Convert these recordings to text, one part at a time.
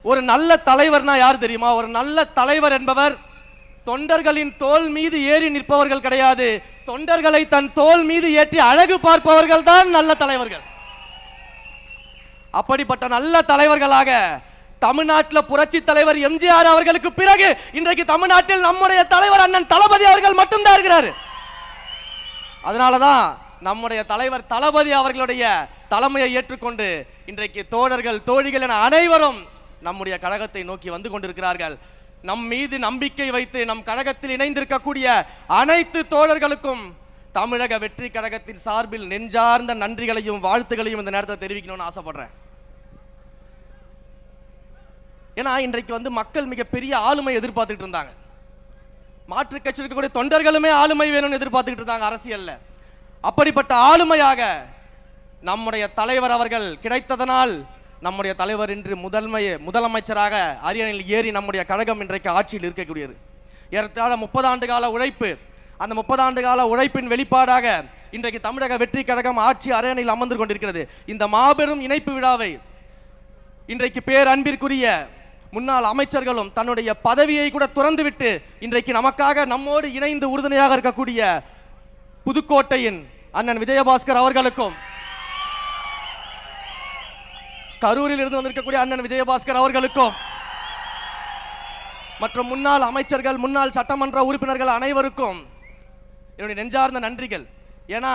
ஒரு நல்ல தலைவர்னா யார் தெரியுமா? ஒரு நல்ல தலைவர் என்பவர் தொண்டர்களின் தோள் மீது ஏறி நிற்பவர்கள் கிடையாது. தொண்டர்களை தன் தோள் மீது ஏற்றி அழகு பார்ப்பவர்கள் தான் நல்ல தலைவர்கள். அப்படிப்பட்ட நல்ல தலைவர்களாக தமிழ்நாட்டில் புரட்சி தலைவர் எம்ஜிஆர் அவர்களுக்கு பிறகு இன்றைக்கு தமிழ்நாட்டில் நம்முடைய தலைவர் அண்ணன் தளபதி அவர்கள் மட்டும்தான் இருக்கிறார். அதனாலதான் நம்முடைய தலைவர் தளபதி அவர்களுடைய தலைமையை ஏற்றுக்கொண்டு இன்றைக்கு தோழர்கள் தோழிகள் என அனைவரும் நம்முடைய கழகத்தை நோக்கி வந்து கொண்டிருக்கிறார்கள். நம் மீது நம்பிக்கை வைத்து நம் கழகத்தில் இணைந்திருக்கக்கூடிய அனைத்து தோழர்களுக்கும் தமிழக வெற்றி கழகத்தின் சார்பில் நெஞ்சார்ந்த நன்றிகளையும் வாழ்த்துகளையும் இந்த நேரத்தில் தெரிவிக்கணும்னு ஆசைப்படுறேன். ஏன்னா இன்றைக்கு மக்கள் மிகப்பெரிய ஆளுமை எதிர்பார்த்துட்டு இருந்தாங்க. மாற்று கட்சியில் இருக்கக்கூடிய தொண்டர்களுமே ஆளுமை வேணும்னு எதிர்பார்த்துக்கிட்டு இருந்தாங்க அரசியல்ல. அப்படிப்பட்ட ஆளுமையாக நம்முடைய தலைவர் அவர்கள் கிடைத்ததனால் நம்முடைய தலைவர் இன்று முதலமைச்சராக அரியணையில் ஏறி நம்முடைய கழகம் இன்றைக்கு ஆட்சியில் இருக்கக்கூடியது. ஏறத்தாழ 30 ஆண்டு கால உழைப்பு, அந்த 30 ஆண்டு கால உழைப்பின் வெளிப்பாடாக இன்றைக்கு தமிழக வெற்றி கழகம் ஆட்சி அரியணையில் அமர்ந்து கொண்டிருக்கிறது. இந்த மாபெரும் இணைப்பு விழாவை இன்றைக்கு பேரன்பிற்குரிய முன்னாள் அமைச்சர்களும் தன்னுடைய பதவியை கூட துறந்துவிட்டு இன்றைக்கு நமக்காக நம்மோடு இணைந்து உறுதுணையாக இருக்கக்கூடிய புதுக்கோட்டையின் அண்ணன் விஜயபாஸ்கர் அவர்களுக்கும், கரூரில் இருந்து வந்திருக்கக்கூடிய அண்ணன் விஜயபாஸ்கர் அவர்களுக்கும் மற்றும் முன்னாள் அமைச்சர்கள் முன்னாள் சட்டமன்ற உறுப்பினர்கள் அனைவருக்கும் என்னுடைய நெஞ்சார்ந்த நன்றிகள். ஏன்னா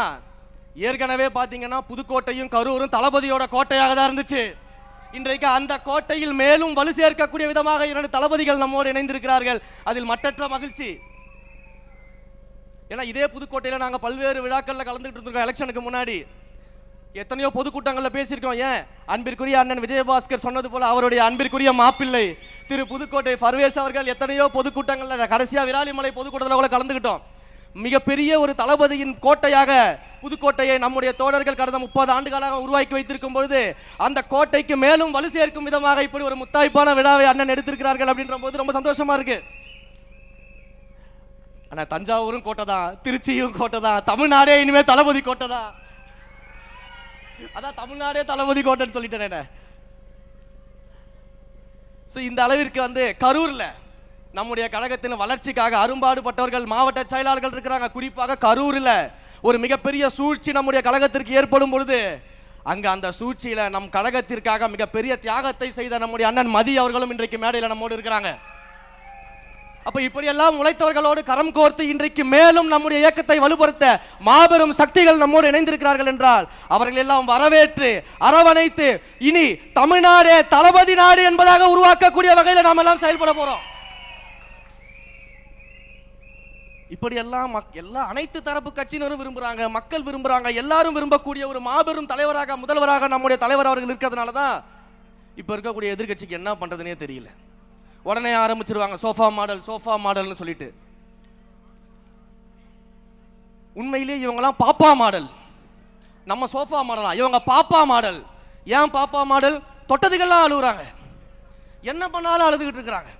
ஏற்கனவே பார்த்தீங்கன்னா புதுக்கோட்டையும் கரூரும் தளபதியோட கோட்டையாக தான் இருந்துச்சு. இன்றைக்கு அந்த கோட்டையில் மேலும் வலு சேர்க்கக்கூடிய விதமாக 2 தளபதிகள் நம்மோடு இணைந்திருக்கிறார்கள். அதில் மற்றற்ற மகிழ்ச்சி. ஏன்னா இதே புதுக்கோட்டையில் நாங்கள் பல்வேறு விழாக்களில் கலந்துகிட்டு இருக்கோம். எலெக்ஷனுக்கு முன்னாடி எத்தனையோ பொதுக்கூட்டங்களில் பேசியிருக்கோம். ஏன் அன்பிற்குரிய அண்ணன் விஜயபாஸ்கர் சொன்னது போல அவருடைய அன்பிற்குரிய மாப்பிள்ளை திரு புதுக்கோட்டை பர்வேஸ் அவர்கள் எத்தனையோ பொதுக்கூட்டங்களில் கடைசியாக விராலிமலை பொதுக்கூட்டத்தில் கூட கலந்துக்கிட்டோம். மிகப்பெரிய ஒரு தளபதியின் கோட்டையாக புதுக்கோட்டையை நம்முடைய தோழர்கள் கடந்த 30 ஆண்டுகளாக உருவாக்கி வைத்திருக்கும் பொழுது அந்த கோட்டைக்கு மேலும் வலு சேர்க்கும் விதமாக இப்படி ஒரு முத்தாய்ப்பான விழாவை அண்ணன் எடுத்திருக்கிறார்கள் அப்படின்ற போது ரொம்ப சந்தோஷமா இருக்கு. ஆனா தஞ்சாவூரும் கோட்டை தான், திருச்சியும் கோட்டை தான், தமிழ்நாடே இனிமேல் தளபதி கோட்டை தான். அதான் தமிழ்நாடே தளபதி கோட்டைன்னு சொல்லிட்டேன். இந்த அளவிற்கு கரூர்ல நம்முடைய கழகத்தின் வளர்ச்சிக்காக அரும்பாடுபட்டவர்கள் மாவட்ட செயலாளர்கள் இருக்கிறாங்க. குறிப்பாக கரூரில் ஒரு மிகப்பெரிய சூழ்ச்சி நம்முடைய கழகத்திற்கு ஏற்படும் பொழுது அங்க அந்த சூழ்ச்சியில நம் கழகத்திற்காக மிகப்பெரிய தியாகத்தை செய்த நம்முடைய அண்ணன் மதி அவர்களும் இன்றைக்கு மேடையில் நம்மோடு இருக்கிறாங்க. அப்ப இப்படியெல்லாம் உழைத்தவர்களோடு கரம் கோர்த்து இன்றைக்கு மேலும் நம்முடைய இயக்கத்தை வலுப்படுத்த மாபெரும் சக்திகள் நம்மோடு இணைந்திருக்கிறார்கள் என்றால் அவர்கள் எல்லாம் வரவேற்று அரவணைத்து இனி தமிழ்நாடே தளபதி நாடு என்பதாக உருவாக்கக்கூடிய வகையில் நாம் எல்லாம் செயல்பட போறோம். இப்படியெல்லாம் அனைத்து தரப்பு கட்சியினரும் விரும்புறாங்க, மக்கள் விரும்புறாங்க, எல்லாரும் விரும்பக்கூடிய ஒரு மாபெரும் தலைவராக முதல்வராக நம்முடைய தலைவர் அவர்கள் இருக்கிறதுனால தான் இப்ப இருக்கக்கூடிய எதிர்கட்சிக்கு என்ன பண்றதுனே தெரியல. உடனே ஆரம்பிச்சிருவாங்க சோஃபா மாடல்னு சொல்லிட்டு. உண்மையிலேயே இவங்கெல்லாம் பாப்பா மாடல், நம்ம சோஃபா மாடலா, இவங்க பாப்பா மாடல். ஏன் பாப்பா மாடல்? தொட்டதுக்கெல்லாம் அழுகுறாங்க, என்ன பண்ணாலும் அழுதுகிட்டு இருக்கிறாங்க.